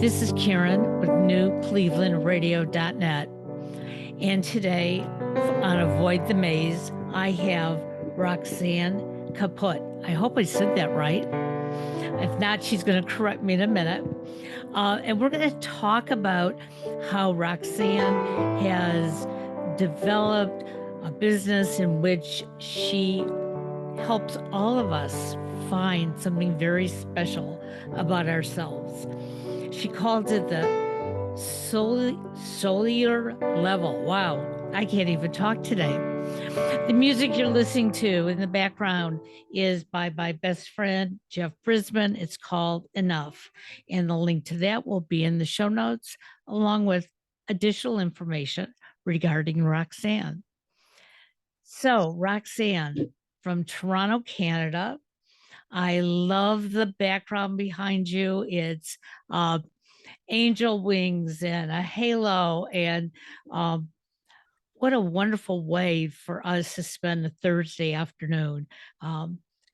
This is Karen with NewClevelandRadio.net. And today on Avoid the Maze, I have Roxanne Chaput. I hope I said that right. If not, she's going to correct me in a minute. And we're going to talk about how Roxanne has developed a business in which she helps all of us find something very special about ourselves. She calls it the cellular level. Wow, I can't even talk today. The music you're listening to in the background is by my best friend, Jeff Brisbane. It's called Enough. And the link to that will be in the show notes, along with additional information regarding Roxanne. So, Roxanne from Toronto, Canada. I love the background behind you. It's angel wings and a halo, and what a wonderful way for us to spend a Thursday afternoon.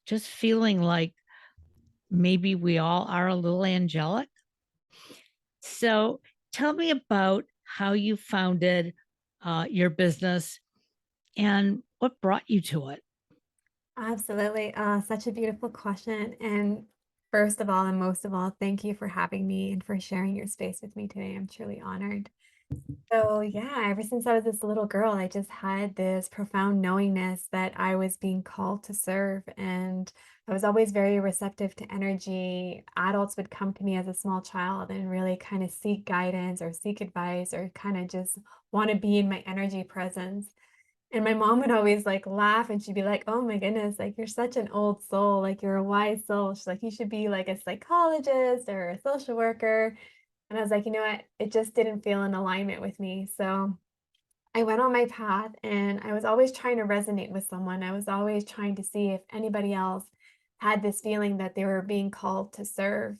Just feeling like maybe we all are a little angelic. So tell me about how you founded your business and what brought you to it. Absolutely. Such a beautiful question. And first of all, and most of all, thank you for having me and for sharing your space with me today. I'm truly honored. So, yeah, ever since I was this little girl, I just had this profound knowingness that I was being called to serve. And I was always very receptive to energy. Adults would come to me as a small child and really kind of seek guidance or seek advice or kind of just want to be in my energy presence. And my mom would always, like, laugh, and she'd be like, "Oh my goodness, like, you're such an old soul, like, you're a wise soul." She's like, "You should be, like, a psychologist or a social worker." And I was like, "You know what? It just didn't feel in alignment with me." So, I went on my path, and I was always trying to resonate with someone. I was always trying to see if anybody else had this feeling that they were being called to serve.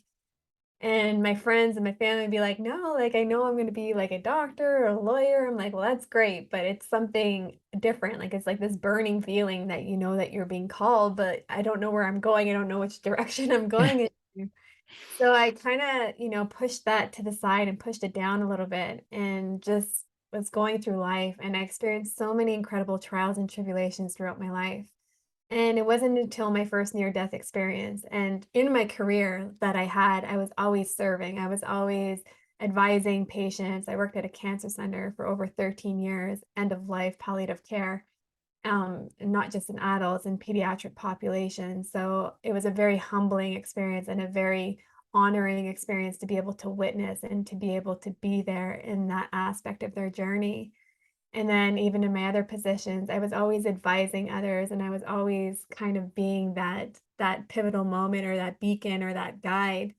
And my friends and my family would be like, "No, like, I know I'm gonna be, like, a doctor or a lawyer." I'm like, "Well, that's great, but it's something different." Like, it's like this burning feeling that you know that you're being called, but I don't know where I'm going. I don't know which direction I'm going in. So I kinda, pushed that to the side and pushed it down a little bit and just was going through life, and I experienced so many incredible trials and tribulations throughout my life. And it wasn't until my first near-death experience and in my career that I was always serving. I was always advising patients. I worked at a cancer center for over 13 years, end of life palliative care, not just in adults and pediatric populations. So it was a very humbling experience and a very honoring experience to be able to witness and to be able to be there in that aspect of their journey. And then even in my other positions, I was always advising others, and I was always kind of being that pivotal moment or that beacon or that guide.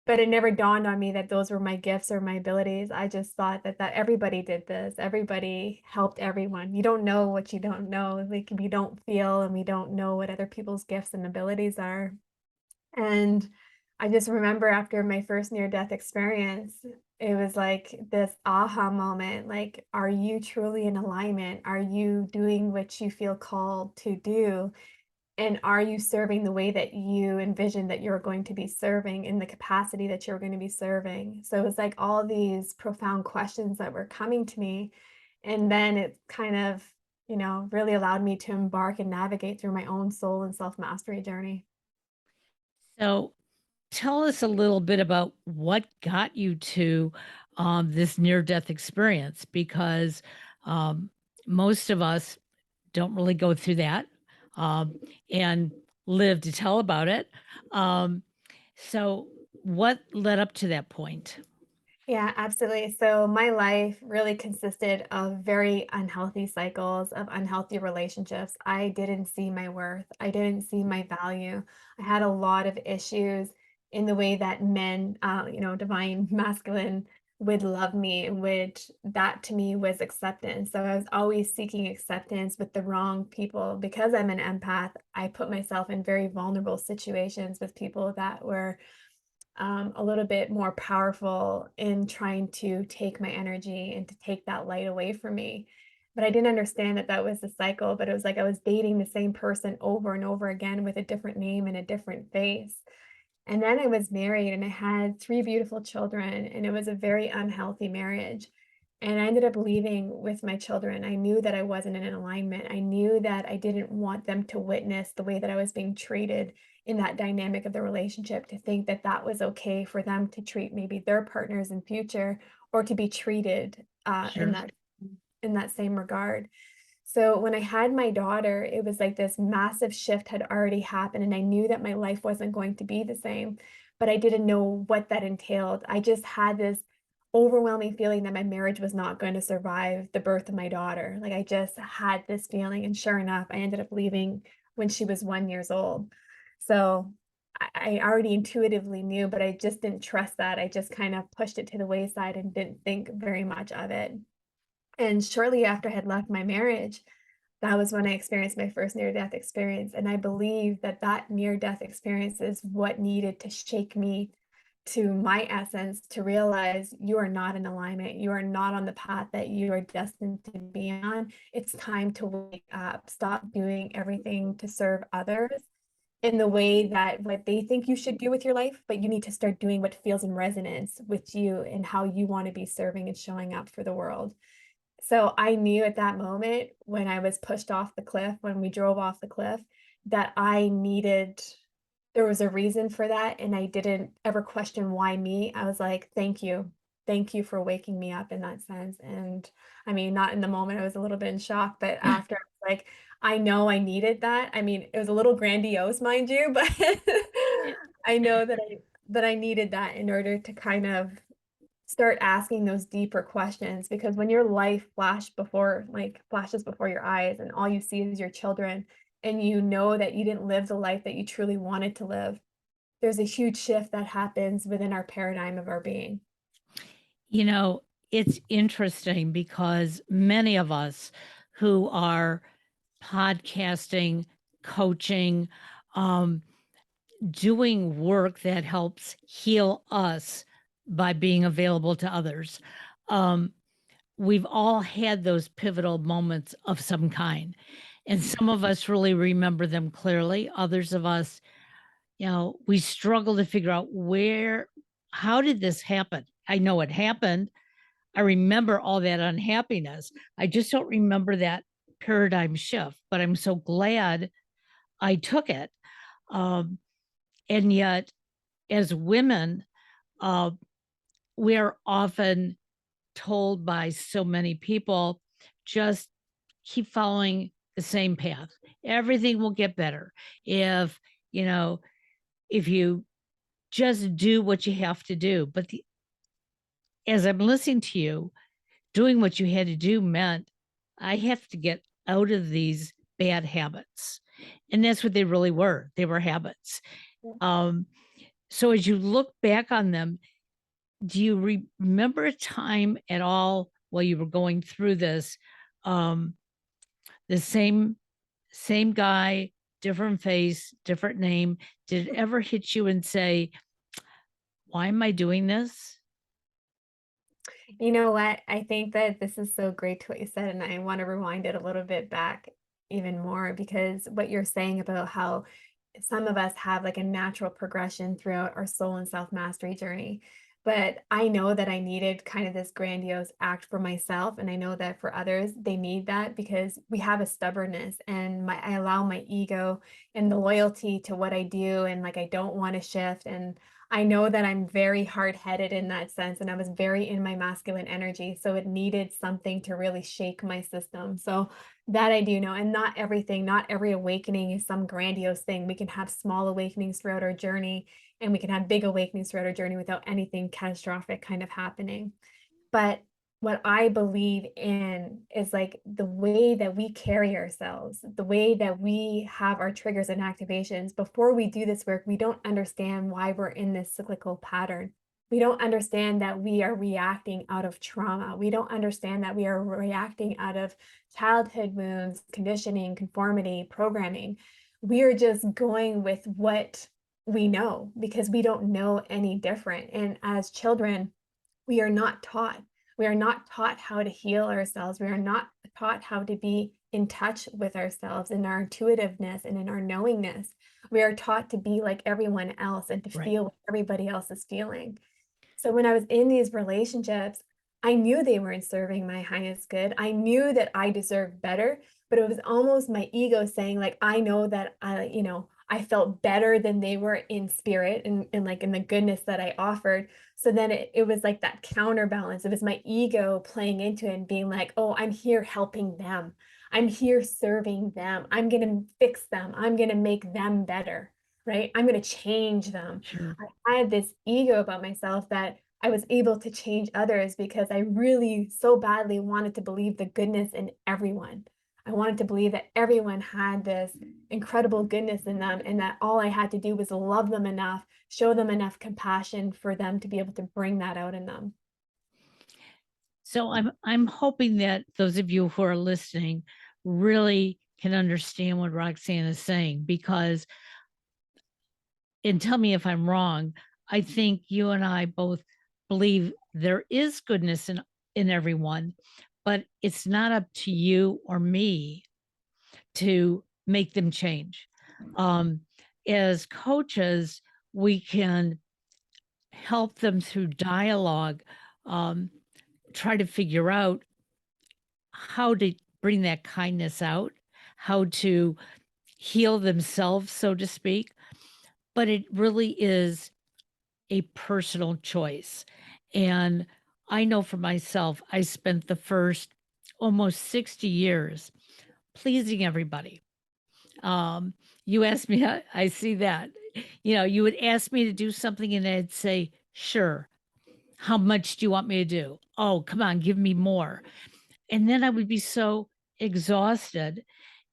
But it never dawned on me that those were my gifts or my abilities. I just thought that everybody did this. Everybody helped everyone. You don't know what you don't know. Like, we don't feel and we don't know what other people's gifts and abilities are. And I just remember after my first near-death experience, it was like this aha moment, like, are you truly in alignment? Are you doing what you feel called to do? And are you serving the way that you envisioned that you're going to be serving in the capacity that you're going to be serving? So it was like all these profound questions that were coming to me. And then it kind of, really allowed me to embark and navigate through my own soul and self-mastery journey. So tell us a little bit about what got you to this near death experience, because um, most of us don't really go through that um, and live to tell about it. Um, so, what led up to that point? Yeah, absolutely. So my life really consisted of very unhealthy cycles of unhealthy relationships. I didn't see my worth. I didn't see my value. I had a lot of issues in the way that men, divine masculine would love me, which that to me was acceptance. So I was always seeking acceptance with the wrong people. Because I'm an empath, I put myself in very vulnerable situations with people that were a little bit more powerful in trying to take my energy and to take that light away from me. but I didn't understand that that was the cycle, but it was like I was dating the same person over and over again with a different name and a different face. And then I was married and I had 3 beautiful children, and it was a very unhealthy marriage. And I ended up leaving with my children. I knew that I wasn't in alignment. I knew that I didn't want them to witness the way that I was being treated in that dynamic of the relationship, to think that that was okay for them to treat maybe their partners in future, or to be treated Sure. in that same regard. So when I had my daughter, it was like this massive shift had already happened, and I knew that my life wasn't going to be the same, but I didn't know what that entailed. I just had this overwhelming feeling that my marriage was not going to survive the birth of my daughter. Like I just had this feeling, and sure enough, I ended up leaving when she was 1 years old. So I already intuitively knew, but I just didn't trust that. I just kind of pushed it to the wayside and didn't think very much of it. And shortly after I had left my marriage, that was when I experienced my first near-death experience, and I believe that that near-death experience is what needed to shake me to my essence, to realize you are not in alignment, you are not on the path that you are destined to be on. It's time to wake up, stop doing everything to serve others in the way that what they think you should do with your life, but you need to start doing what feels in resonance with you and how you wanna be serving and showing up for the world. So I knew at that moment when I was pushed off the cliff, when we drove off the cliff, that I needed there was a reason for that, and I didn't ever question why me. I was like, "Thank you. Thank you for waking me up in that sense." And I mean, not in the moment, I was a little bit in shock, but after, I was like, I know I needed that. I mean, it was a little grandiose, mind you, but I know that I needed that in order to kind of start asking those deeper questions, because when your life flashes before your eyes and all you see is your children, and you know that you didn't live the life that you truly wanted to live, there's a huge shift that happens within our paradigm of our being. You know, it's interesting because many of us who are podcasting, coaching, um, doing work that helps heal us by being available to others. Um, we've all had those pivotal moments of some kind. And some of us really remember them clearly. Others of us, we struggle to figure out how did this happen? I know it happened. I remember all that unhappiness. I just don't remember that paradigm shift, but I'm so glad I took it. Um, and yet, as women, uh, we are often told by so many people, just keep following the same path. Everything will get better if, you know, if you just do what you have to do. But as I'm listening to you, doing what you had to do meant I have to get out of these bad habits. And that's what they really were. They were habits. Um, so as you look back on them, do you remember a time at all while you were going through this, um, the same guy, different face, different name? Did it ever hit you and say, "Why am I doing this?" You know what? I think that this is so great to what you said, and I want to rewind it a little bit back even more, because what you're saying about how some of us have like a natural progression throughout our soul and self mastery journey. But I know that I needed kind of this grandiose act for myself. And I know that for others, they need that because we have a stubbornness, and I allow my ego and the loyalty to what I do. And like, I don't want to shift. And I know that I'm very hard headed in that sense. And I was very in my masculine energy. So it needed something to really shake my system. So that I do know, and not everything, not every awakening is some grandiose thing. We can have small awakenings throughout our journey, and we can have big awakenings throughout our journey without anything catastrophic kind of happening. But what I believe in is like the way that we carry ourselves, the way that we have our triggers and activations. Before we do this work, we don't understand why we're in this cyclical pattern. We don't understand that we are reacting out of trauma. We don't understand that we are reacting out of childhood wounds, conditioning, conformity, programming. We are just going with what we know because we don't know any different. And as children, we are not taught. We are not taught how to heal ourselves. We are not taught how to be in touch with ourselves in our intuitiveness and in our knowingness. We are taught to be like everyone else and to Right. feel what everybody else is feeling. So when I was in these relationships, I knew they weren't serving my highest good. I knew that I deserved better, but it was almost my ego saying, like, I know that I felt better than they were in spirit and like in the goodness that I offered. So then it was like that counterbalance. It was my ego playing into it and being like, oh, I'm here helping them. I'm here serving them. I'm going to fix them. I'm going to make them better, right? I'm going to change them. Sure. I had this ego about myself that I was able to change others because I really so badly wanted to believe the goodness in everyone. I wanted to believe that everyone had this incredible goodness in them and that all I had to do was love them enough, show them enough compassion for them to be able to bring that out in them. So I'm hoping that those of you who are listening really can understand what Roxanne is saying because, and tell me if I'm wrong, I think you and I both believe there is goodness in everyone, but it's not up to you or me to make them change. Um, as coaches, we can help them through dialogue, um, try to figure out how to bring that kindness out, how to heal themselves, so to speak. But it really is a personal choice. And I know for myself, I spent the first almost 60 years pleasing everybody. Um, you asked me, I see that. You know, you would ask me to do something and I'd say, sure. How much do you want me to do? Oh, come on, give me more. And then I would be so exhausted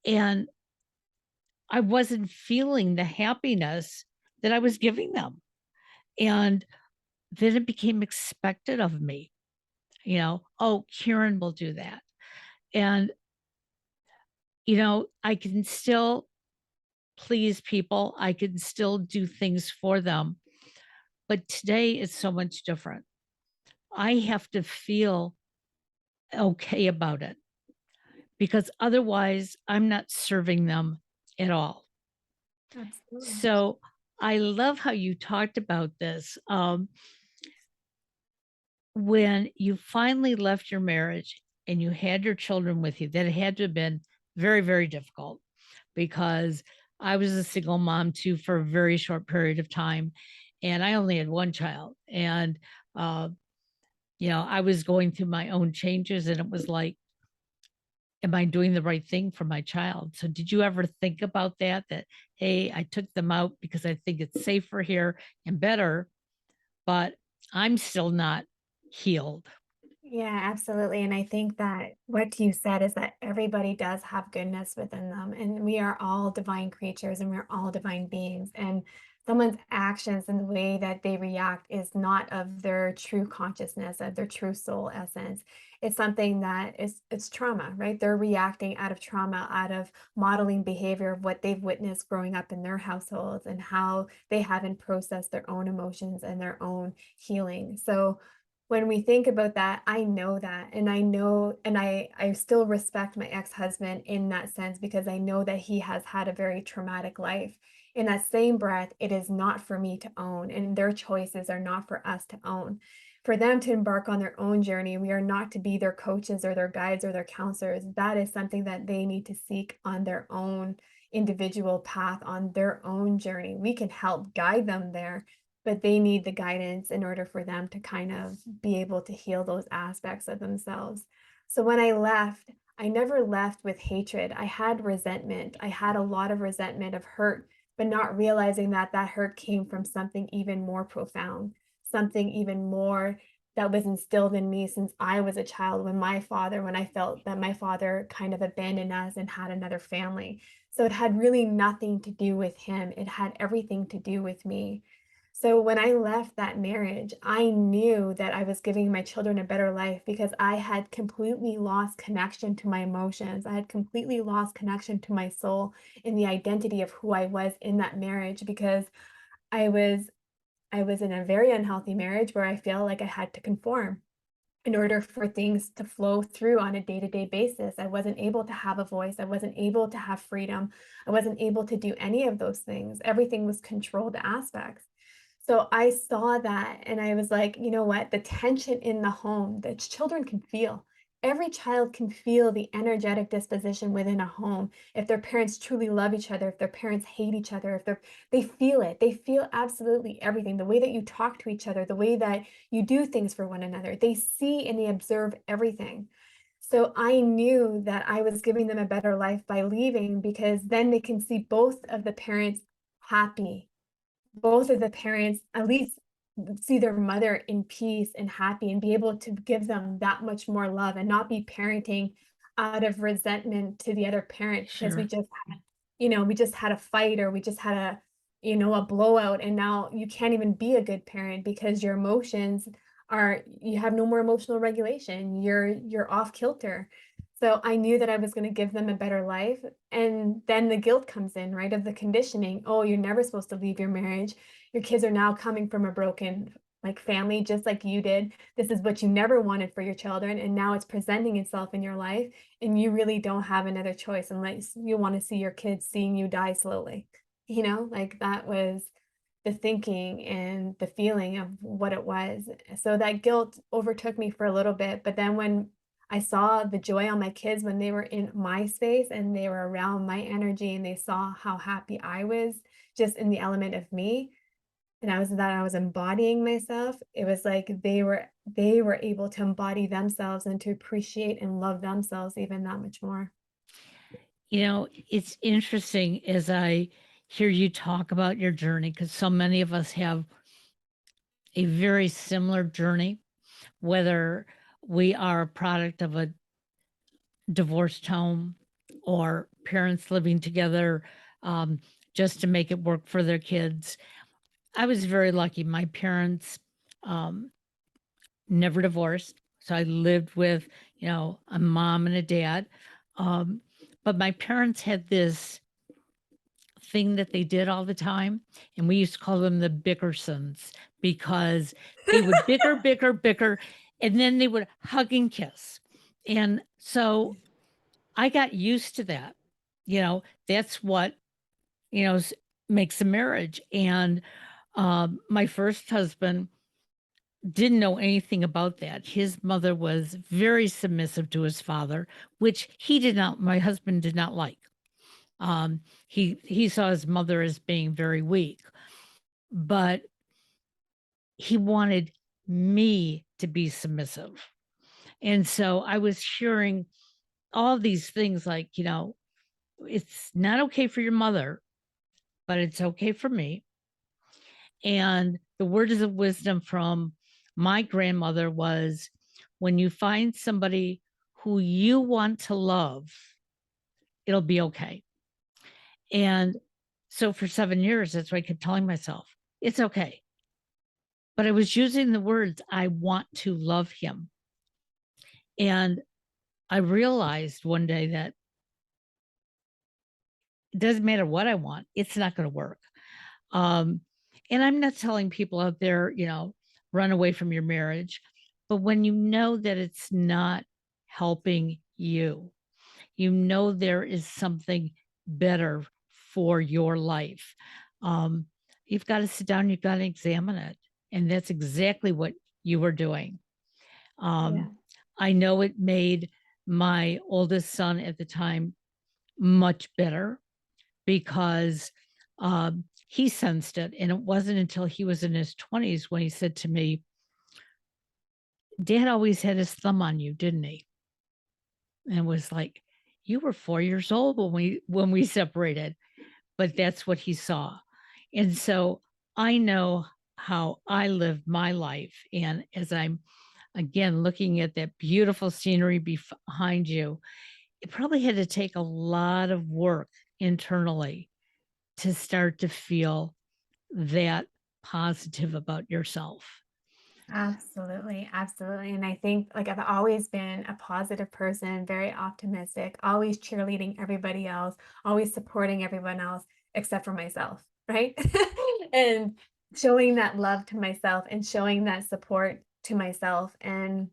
and I wasn't feeling the happiness that I was giving them. And then it became expected of me, oh, Karen will do that. And, I can still please people, I can still do things for them. But today it's so much different. I have to feel okay about it because otherwise I'm not serving them at all. Absolutely. So I love how you talked about this. When you finally left your marriage and you had your children with you, that it had to have been very, very difficult because I was a single mom too for a very short period of time. And I only had one child. And, uh, I was going through my own changes and it was like, am I doing the right thing for my child? So did you ever think about that? That, hey, I took them out because I think it's safer here and better, but I'm still not healed. Yeah, absolutely. And I think that what you said is that everybody does have goodness within them, and we are all divine creatures and we're all divine beings. And someone's actions and the way that they react is not of their true consciousness, of their true soul essence. It's something that it's trauma, right? They're reacting out of trauma, out of modeling behavior of what they've witnessed growing up in their households and how they haven't processed their own emotions and their own healing. So when we think about that, I know that, and I know and I still respect my ex-husband in that sense because I know that he has had a very traumatic life. In that same breath, it is not for me to own, and their choices are not for us to own. For them to embark on their own journey, we are not to be their coaches or their guides or their counselors. That is something that they need to seek on their own individual path, on their own journey. We can help guide them there, but they need the guidance in order for them to kind of be able to heal those aspects of themselves. So when I left, I never left with hatred. I had resentment. I had a lot of resentment of hurt, but not realizing that that hurt came from something even more profound, something even more that was instilled in me since I was a child when I felt that my father kind of abandoned us and had another family. So it had really nothing to do with him. It had everything to do with me. So when I left that marriage, I knew that I was giving my children a better life because I had completely lost connection to my emotions. I had completely lost connection to my soul and the identity of who I was in that marriage because I was I was in a very unhealthy marriage where I feel like I had to conform. in order for things to flow through on a day-to-day basis. I wasn't able to have a voice. I wasn't able to have freedom. I wasn't able to do any of those things. Everything was controlled aspects. So I saw that and I was like, you know what? The tension in the home that children can feel. Every child can feel the energetic disposition within a home. If their parents truly love each other, if their parents hate each other, if they feel it. They feel absolutely everything. The way that you talk to each other, the way that you do things for one another. They see and they observe everything. So I knew that I was giving them a better life by leaving because then they can see both of the parents happy, both of the parents at least see their mother in peace and happy and be able to give them that much more love and not be parenting out of resentment to the other parent because Sure. we just had a fight or we just had a blowout and now you can't even be a good parent because your emotions are you have no more emotional regulation. You're off kilter. So I knew that I was going to give them a better life. And then the guilt comes in, right? Of the conditioning. Oh, you're never supposed to leave your marriage. Your kids are now coming from a broken like family, just like you did. This is what you never wanted for your children. And now it's presenting itself in your life. And you really don't have another choice unless you want to see your kids seeing you die slowly. Like that was the thinking and the feeling of what it was. So that guilt overtook me for a little bit. But then when I saw the joy on my kids when they were in my space and they were around my energy and they saw how happy I was just in the element of me and I was embodying myself. It was like they were able to embody themselves and to appreciate and love themselves even that much more. It's interesting as I hear you talk about your journey because so many of us have a very similar journey, whether we are a product of a divorced home or parents living together um, just to make it work for their kids. I was very lucky. My parents um, never divorced. So I lived with, a mom and a dad. Um, but my parents had this thing that they did all the time, and we used to call them the Bickersons because they would bicker, bicker, bicker, and then they would hug and kiss. And so I got used to that. That's what, you know, s- makes a marriage. And my first husband didn't know anything about that. His mother was very submissive to his father, which my husband did not like. He saw his mother as being very weak, but he wanted me to be submissive. And so I was hearing all these things like, it's not okay for your mother, but it's okay for me. And the words of wisdom from my grandmother was when you find somebody who you want to love, it'll be okay. And so for 7 years, that's what I kept telling myself it's okay. But I was using the words, I want to love him. And I realized one day that it doesn't matter what I want, it's not going to work. Um, and I'm not telling people out there, run away from your marriage. But when you know that it's not helping you, there is something better for your life. Um, you've got to sit down, you've got to examine it. And that's exactly what you were doing. Um, Yeah. I know it made my oldest son at the time much better because he sensed it. And it wasn't until he was in his 20s when he said to me, Dad always had his thumb on you, didn't he? And it was like, you were 4 years old when we separated, but that's what he saw. And so I know how I lived my life. And as I'm again looking at that beautiful scenery behind you, it probably had to take a lot of work internally to start to feel that positive about yourself. Absolutely, absolutely. And I think like I've always been a positive person, very optimistic, always cheerleading everybody else, always supporting everyone else except for myself, right? And showing that love to myself and showing that support to myself. And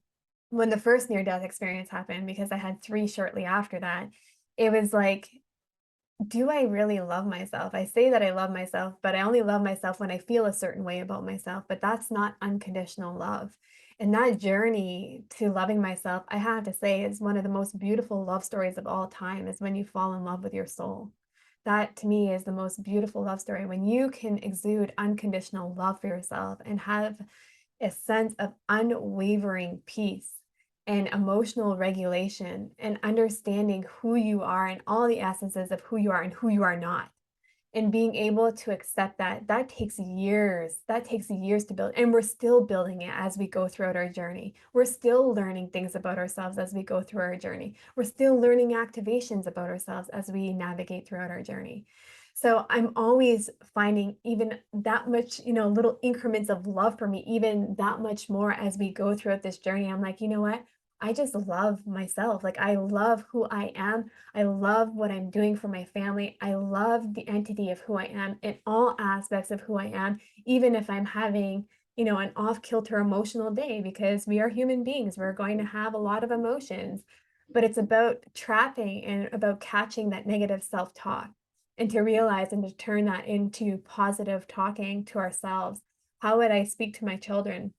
when the first near-death experience happened, because I had 3 shortly after that, it was like, do I really love myself? I say that I love myself, but I only love myself when I feel a certain way about myself, but that's not unconditional love. And that journey to loving myself, I have to say, is one of the most beautiful love stories of all time, is when you fall in love with your soul. That to me is the most beautiful love story. When you can exude unconditional love for yourself and have a sense of unwavering peace and emotional regulation and understanding who you are and all the essences of who you are and who you are not, and being able to accept that, that takes years to build, and we're still building it as we go throughout our journey. We're still learning things about ourselves as we go through our journey. We're still learning activations about ourselves as we navigate throughout our journey. So I'm always finding even that much, little increments of love for me, even that much more as we go throughout this journey. I'm like, you know what, I just love myself. Like, I love who I am. I love what I'm doing for my family. I love the entity of who I am in all aspects of who I am, even if I'm having, an off kilter emotional day, because we are human beings. We're going to have a lot of emotions, but it's about trapping and about catching that negative self talk, and to realize and to turn that into positive talking to ourselves. How would I speak to my children?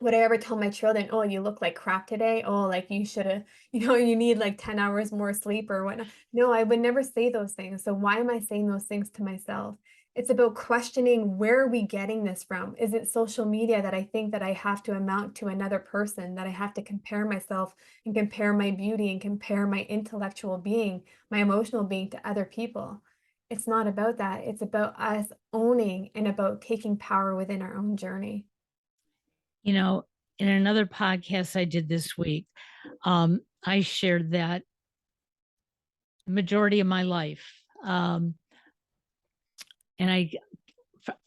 Would I ever tell my children, "Oh, you look like crap today. Oh, like you should have, you need like 10 hours more sleep or whatnot." No, I would never say those things. So why am I saying those things to myself? It's about questioning, where are we getting this from? Is it social media that I think that I have to amount to another person, that I have to compare myself and compare my beauty and compare my intellectual being, my emotional being to other people? It's not about that. It's about us owning and about taking power within our own journey. You know, in another podcast I did this week, I shared that the majority of my life, and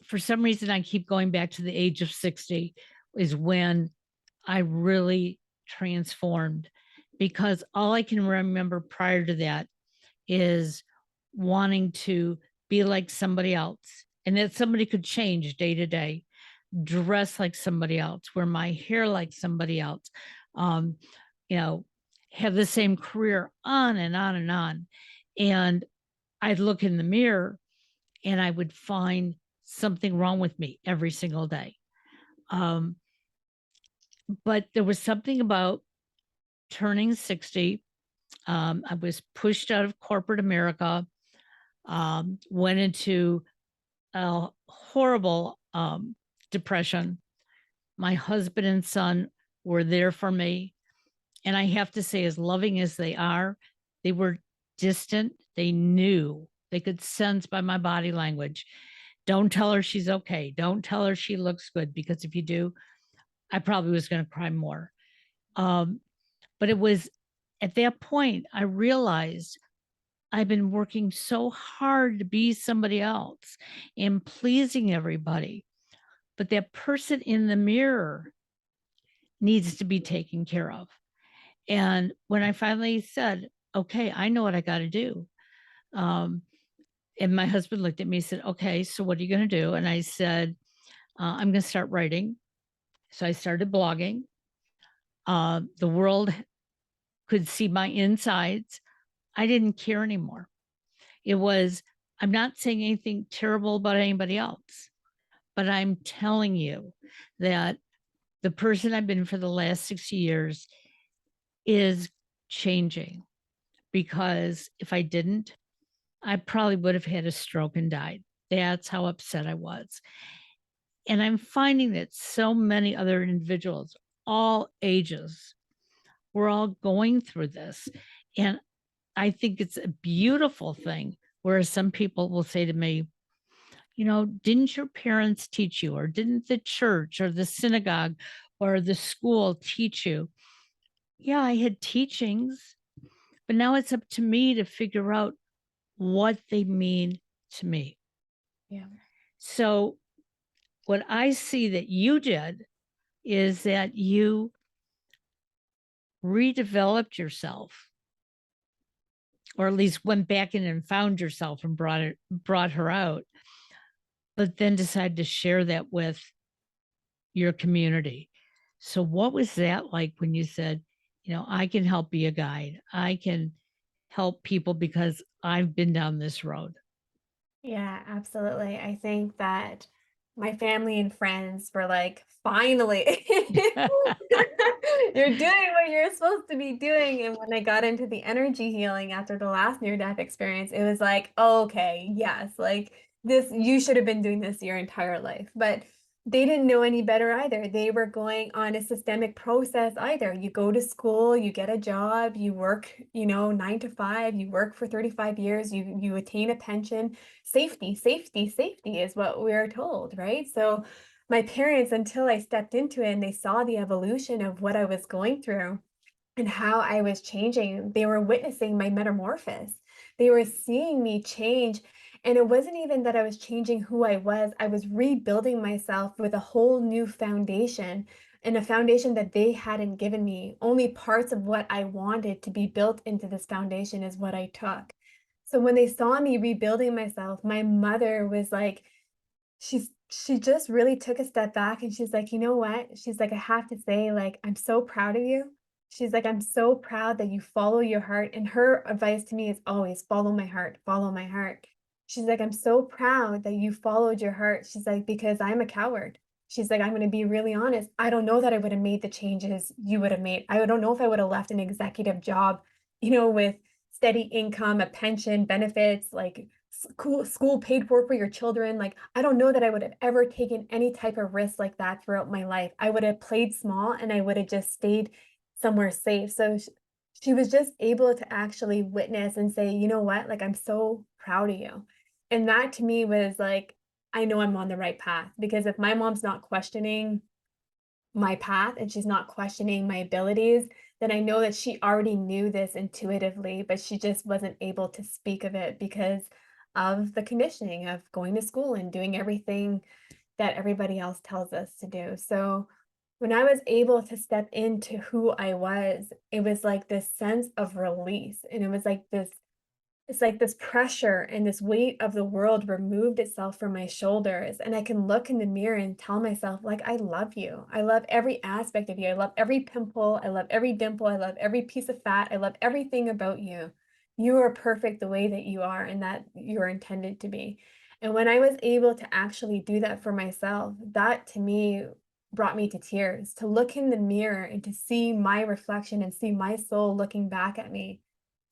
for some reason, I keep going back to the age of 60 is when I really transformed, because all I can remember prior to that is wanting to be like somebody else, and that somebody could change day to day, dress like somebody else, wear my hair like somebody else, um, you know, have the same career, on and on and on. And I'd look in the mirror and I would find something wrong with me every single day. Um, but there was something about turning 60. I was pushed out of corporate America, went into a horrible depression. My husband and son were there for me. And I have to say, as loving as they were distant. They knew, they could sense by my body language. Don't tell her she's okay. Don't tell her she looks good, because if you do, I probably was going to cry more. Um, but it was at that point I realized I've been working so hard to be somebody else and pleasing everybody. But that person in the mirror needs to be taken care of. And when I finally said, okay, I know what I got to do. Um, and my husband looked at me and said, okay, so what are you going to do? And I said, I'm going to start writing. So I started blogging. The world could see my insides. I didn't care anymore. It was, I'm not saying anything terrible about anybody else, but I'm telling you that the person I've been for the last 60 years is changing, because if I didn't, I probably would have had a stroke and died. That's how upset I was. And I'm finding that so many other individuals, all ages, we're all going through this. And I think it's a beautiful thing. Whereas some people will say to me, didn't your parents teach you, or didn't the church or the synagogue or the school teach you? Yeah, I had teachings, but now it's up to me to figure out what they mean to me. Yeah. So, what I see that you did is that you redeveloped yourself, or at least went back in and found yourself and brought her out, but then decided to share that with your community. So what was that like when you said, I can help be a guide. I can help people because I've been down this road. Yeah, absolutely. I think that my family and friends were like, finally, you're doing what you're supposed to be doing. And when I got into the energy healing after the last near death experience, it was like, okay, yes, like this, you should have been doing this your entire life. But they didn't know any better either. They were going on a systemic process either. You go to school, you get a job, you work, 9 to 5, you work for 35 years, you attain a pension. Safety, safety, safety is what we're told, right? So my parents, until I stepped into it and they saw the evolution of what I was going through and how I was changing, they were witnessing my metamorphosis. They were seeing me change. And it wasn't even that I was changing who I was rebuilding myself with a whole new foundation, and a foundation that they hadn't given me. Only parts of what I wanted to be built into this foundation is what I took. So when they saw me rebuilding myself, my mother was like, she just really took a step back and she's like, "You know what?" She's like, "I have to say, like, I'm so proud of you." She's like, "I'm so proud that you follow your heart." And her advice to me is always follow my heart, follow my heart. She's like, "I'm so proud that you followed your heart." She's like, "Because I'm a coward." She's like, "I'm going to be really honest. I don't know that I would have made the changes you would have made. I don't know if I would have left an executive job, with steady income, a pension, benefits, like school paid for your children. Like, I don't know that I would have ever taken any type of risk like that throughout my life. I would have played small and I would have just stayed somewhere safe." So she was just able to actually witness and say, "You know what? Like, I'm so proud of you." And that to me was like, I know I'm on the right path, because if my mom's not questioning my path and she's not questioning my abilities, then I know that she already knew this intuitively, but she just wasn't able to speak of it because of the conditioning of going to school and doing everything that everybody else tells us to do. So when I was able to step into who I was, it was like this sense of release. And it was like this it's like this pressure and this weight of the world removed itself from my shoulders, and I can look in the mirror and tell myself, like, "I love you. I love every aspect of you. I love every pimple. I love every dimple. I love every piece of fat. I love everything about you. You are perfect the way that you are and that you're intended to be." And when I was able to actually do that for myself, that to me brought me to tears, to look in the mirror and to see my reflection and see my soul looking back at me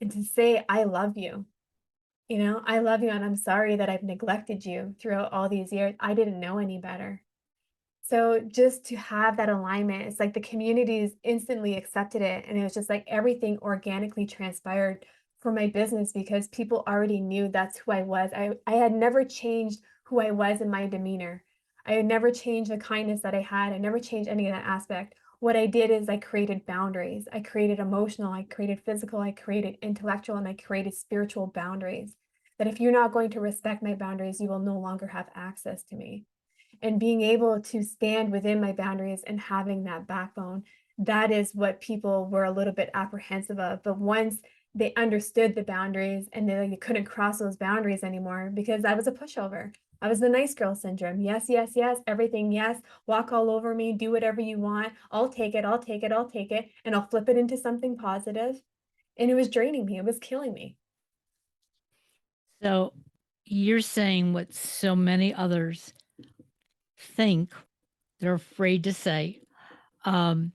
and to say, "I love you." "I love you, and I'm sorry that I've neglected you throughout all these years. I didn't know any better." So just to have that alignment, it's like the communities instantly accepted it. And it was just like everything organically transpired for my business because people already knew that's who I was. I had never changed who I was in my demeanor. I had never changed the kindness that I had. I never changed any of that aspect. What I did is I created boundaries. I created emotional, I created physical, I created intellectual, and I created spiritual boundaries. That if you're not going to respect my boundaries, you will no longer have access to me. And being able to stand within my boundaries and having that backbone, that is what people were a little bit apprehensive of. But once they understood the boundaries and they couldn't cross those boundaries anymore because I was a pushover. I was the nice girl syndrome. Yes, yes, yes, everything, yes. Walk all over me, do whatever you want. I'll take it, I'll take it, I'll take it, and I'll flip it into something positive. And it was draining me, it was killing me. So you're saying what so many others think they're afraid to say. Um,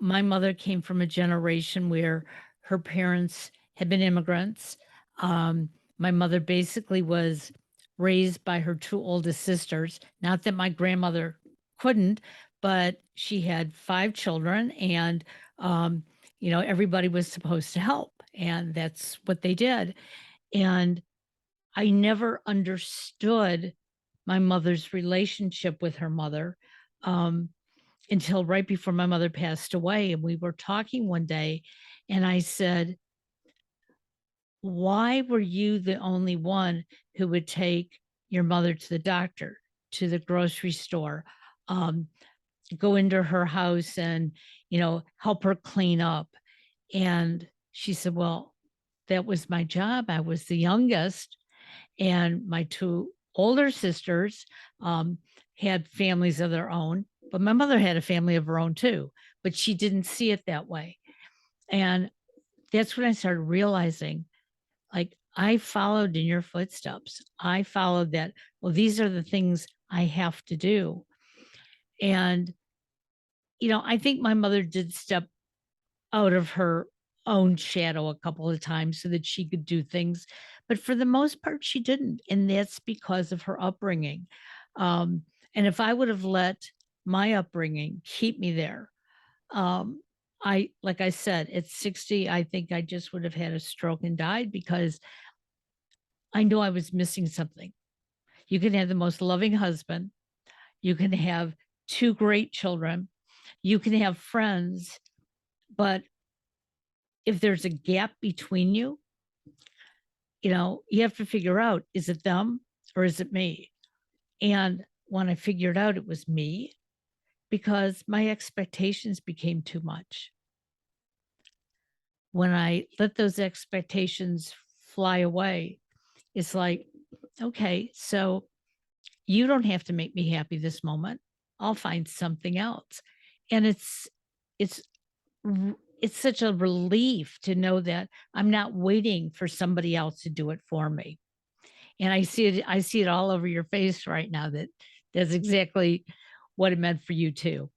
my mother came from a generation where her parents had been immigrants. Um, my mother basically was raised by her two oldest sisters. Not that my grandmother couldn't, but she had five children, and everybody was supposed to help, and that's what they did. And I never understood my mother's relationship with her mother. Um, until right before my mother passed away. And we were talking one day, and I said, "Why were you the only one who would take your mother to the doctor, to the grocery store, um, go into her house and, help her clean up?" And she said, "Well, that was my job. I was the youngest, and my two older sisters had families of their own. But my mother had a family of her own too, but she didn't see it that way. And that's when I started realizing, like, I followed in your footsteps. I followed that, well, these are the things I have to do. And, I think my mother did step out of her own shadow a couple of times so that she could do things. But for the most part, she didn't. And that's because of her upbringing. Um, and if I would have let my upbringing keep me there, um, like I said, at 60, I think I just would have had a stroke and died because I knew I was missing something. You can have the most loving husband, you can have two great children, you can have friends, but if there's a gap between you, you have to figure out, is it them or is it me? And when I figured out it was me, because my expectations became too much. When I let those expectations fly away, it's like, okay, so you don't have to make me happy this moment. I'll find something else. And it's it's such a relief to know that I'm not waiting for somebody else to do it for me. And I see it all over your face right now that that's exactly what it meant for you too.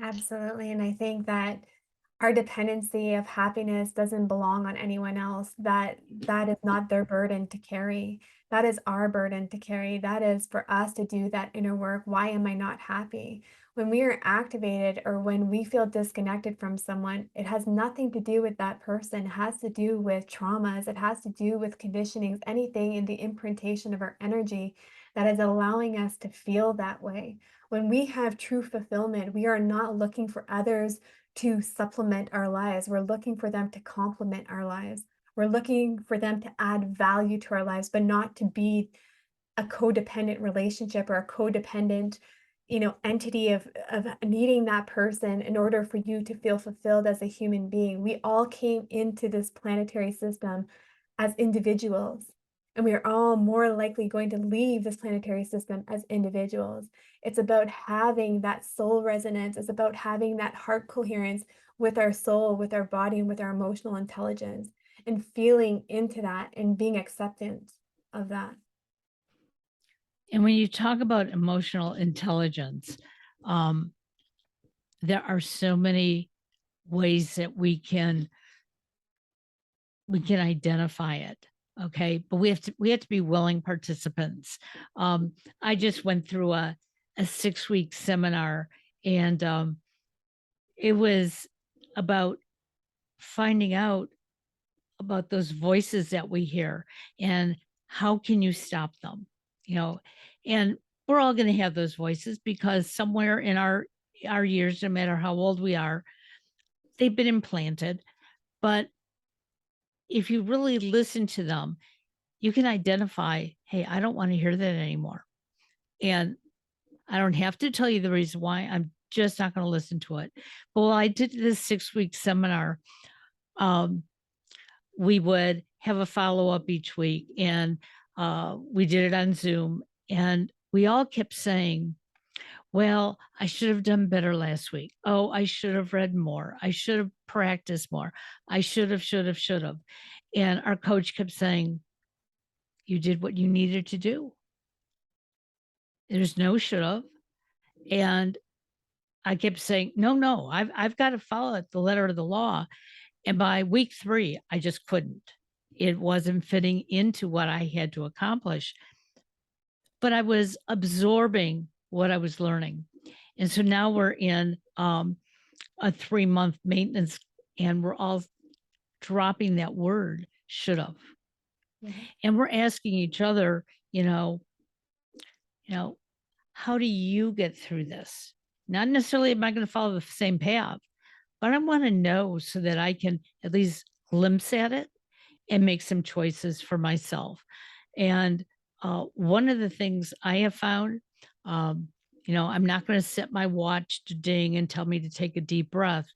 Absolutely. And I think that our dependency of happiness doesn't belong on anyone else. That is not their burden to carry. That is our burden to carry. That is for us to do that inner work. Why am I not happy? When we are activated or when we feel disconnected from someone, it has nothing to do with that person. It has to do with traumas. It has to do with conditionings, anything in the imprintation of our energy that is allowing us to feel that way. When we have true fulfillment, we are not looking for others to supplement our lives. We're looking for them to complement our lives. We're looking for them to add value to our lives, but not to be a codependent relationship or a codependent, entity of needing that person in order for you to feel fulfilled as a human being. We all came into this planetary system as individuals, and we are all more likely going to leave this planetary system as individuals. It's about having that soul resonance. It's about having that heart coherence with our soul, with our body, and with our emotional intelligence, and feeling into that and being acceptant of that. And when you talk about emotional intelligence, um, there are so many ways that we can identify it. Okay. But we have to be willing participants. Um, I just went through a 6 week seminar, and it was about finding out about those voices that we hear and how can you stop them, you know and we're all going to have those voices because somewhere in our years, no matter how old we are, they've been implanted. But if you really listen to them, you can identify, hey, I don't want to hear that anymore. And I don't have to tell you the reason why. I'm just not going to listen to it. But while I did this 6 week seminar, um, we would have a follow up each week, and we did it on Zoom. And we all kept saying, well, I should have done better last week. Oh, I should have read more. I should have practiced more. I should have. And our coach kept saying, you did what you needed to do. There's no should have. And I kept saying, no, no, I've got to follow it, the letter of the law. And by week 3, I just couldn't. It wasn't fitting into what I had to accomplish, but I was absorbing what I was learning. And so now we're in a 3-month maintenance, and we're all dropping that word should have. Mhm. And we're asking each other, you know, you know, how do you get through this? Not necessarily am I going to follow the same path, but I want to know so that I can at least glimpse at it and make some choices for myself. And one of the things I have found, um, I'm not going to set my watch to ding and tell me to take a deep breath,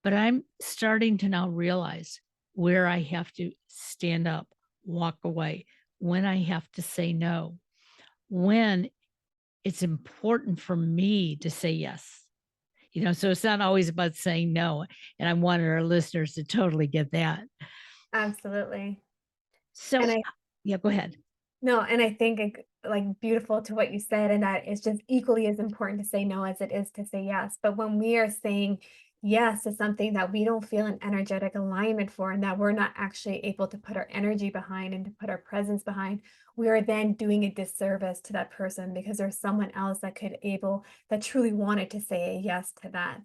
but I'm starting to now realize where I have to stand up, walk away, when I have to say no, when it's important for me to say yes. So it's not always about saying no. And I wanted our listeners to totally get that. Absolutely. So, And I yeah, go ahead. No, and I think like beautiful to what you said, and that it's just equally as important to say no as it is to say yes. But when we are saying yes to something that we don't feel an energetic alignment for, and that we're not actually able to put our energy behind and to put our presence behind, we are then doing a disservice to that person because there's someone else that truly wanted to say a yes to that.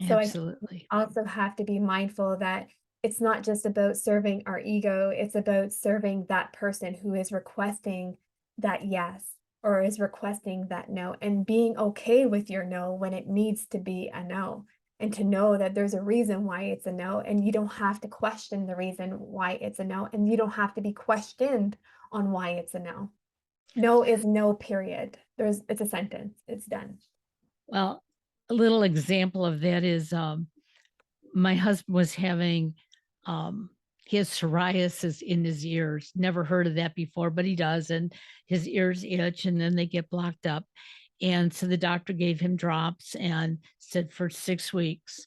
So I Absolutely. also have to be mindful that it's not just about serving our ego, it's about serving that person who is requesting that yes or is requesting that no, and being okay with your no when it needs to be a no. And to know that there's a reason why it's a no, and you don't have to question the reason why it's a no, and you don't have to be questioned on why it's a no. No is no, period. It's a sentence. It's done. Well, a little example of that is my husband was having, um, he has psoriasis in his ears. Never heard of that before, but he does. And his ears itch and then they get blocked up. And so the doctor gave him drops and said for 6 weeks,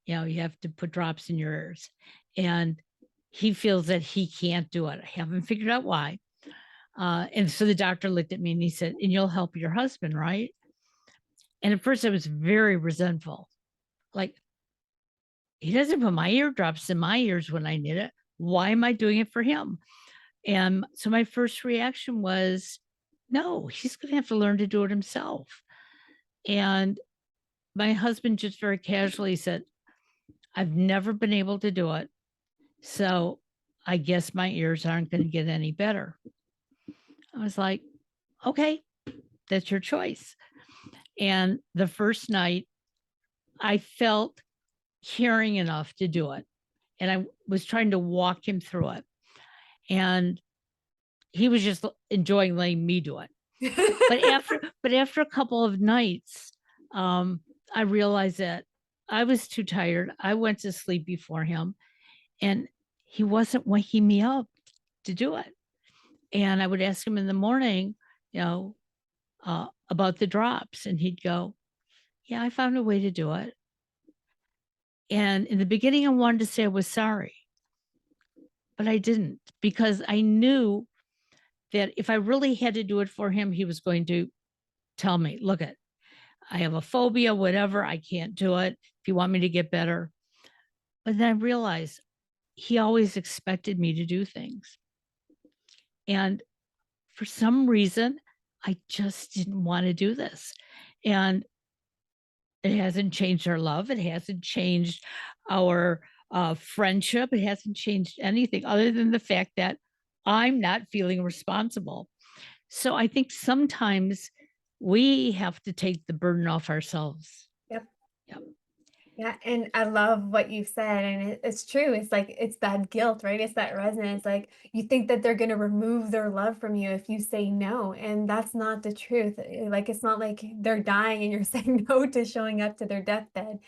you have to put drops in your ears. And he feels that he can't do it. I haven't figured out why. And so the doctor looked at me and he said, and you'll help your husband, right? And at first I was very resentful. Like, he doesn't put my eardrops in my ears when I need it. Why am I doing it for him? And so my first reaction was, no, he's going to have to learn to do it himself. And my husband just very casually said, I've never been able to do it. So I guess my ears aren't going to get any better. I was like, okay, that's your choice. And the first night, I felt caring enough to do it. And I was trying to walk him through it. And he was just enjoying letting me do it. But after a couple of nights, I realized that I was too tired. I went to sleep before him, and he wasn't waking me up to do it. And I would ask him in the morning, you know, about the drops, and he'd go, "Yeah, I found a way to do it." And in the beginning, I wanted to say I was sorry, but I didn't because I knew that if I really had to do it for him, he was going to tell me, "Look it, I have a phobia, whatever. I can't do it. If you want me to get better." But then I realized he always expected me to do things. And for some reason, I just didn't want to do this. And it hasn't changed our love. It hasn't changed our friendship. It hasn't changed anything other than the fact that I'm not feeling responsible. So I think sometimes we have to take the burden off ourselves. Yep. Yep. Yeah, and I love what you said, and it's true. It's like it's that guilt, right? It's that resonance. Like you think that they're going to remove their love from you if you say no, and that's not the truth. Like it's not like they're dying and you're saying no to showing up to their deathbed.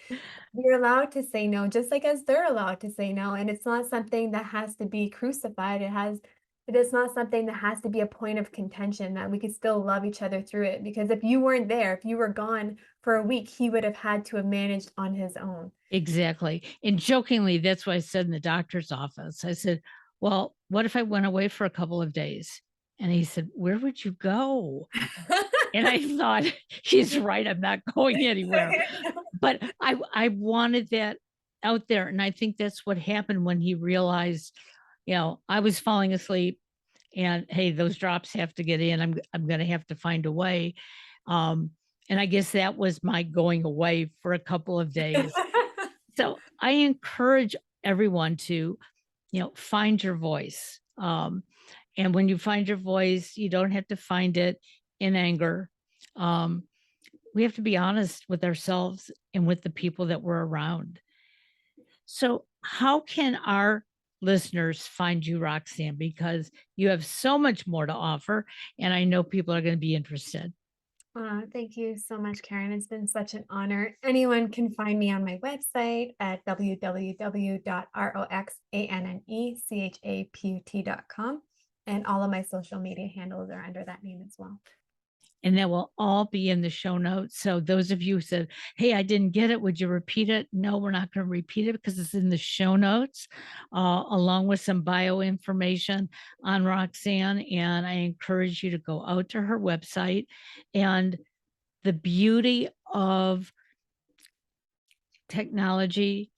You're allowed to say no, just like as they're allowed to say no, and it's not something that has to be crucified. It is not something that has to be a point of contention, that we could still love each other through it, because if you weren't there, if you were gone for a week, he would have had to have managed on his own. Exactly. And jokingly, that's what I said in the doctor's office. I said, well, what if I went away for a couple of days? And he said, where would you go? And I thought, he's right. I'm not going anywhere. But I wanted that out there. And I think that's what happened when he realized, I was falling asleep and hey, those drops have to get in. I'm going to have to find a way. Um, and I guess that was my going away for a couple of days. So I encourage everyone to, find your voice. And when you find your voice, you don't have to find it in anger. Um, we have to be honest with ourselves and with the people that we're around. So, how can our listeners find you, Roxanne? Because you have so much more to offer, and I know people are going to be interested. Thank you so much, Karen. It's been such an honor. Anyone can find me on my website at www.roxannechaput.com. And all of my social media handles are under that name as well. And that will all be in the show notes. So those of you who said, "Hey, I didn't get it. Would you repeat it?" No, we're not going to repeat it because it's in the show notes, along with some bio information on Roxanne. And I encourage you to go out to her website. And the beauty of technology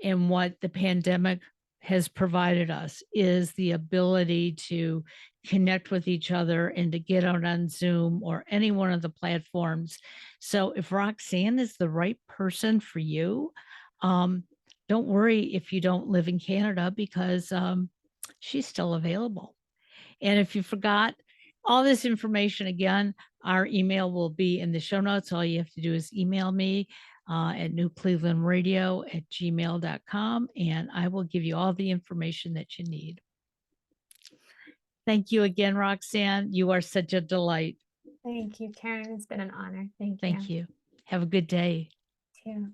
and what the pandemic has provided us is the ability to connect with each other and to get out on Zoom or any one of the platforms. So if Roxanne is the right person for you, um, don't worry if you don't live in Canada because she's still available. And if you forgot all this information again, our email will be in the show notes. All you have to do is email me at newclevelandradio@gmail.com, and I will give you all the information that you need. Thank you again, Roxanne. You are such a delight. Thank you, Karen. It's been an honor. Thank you. Thank you. Have a good day. Too.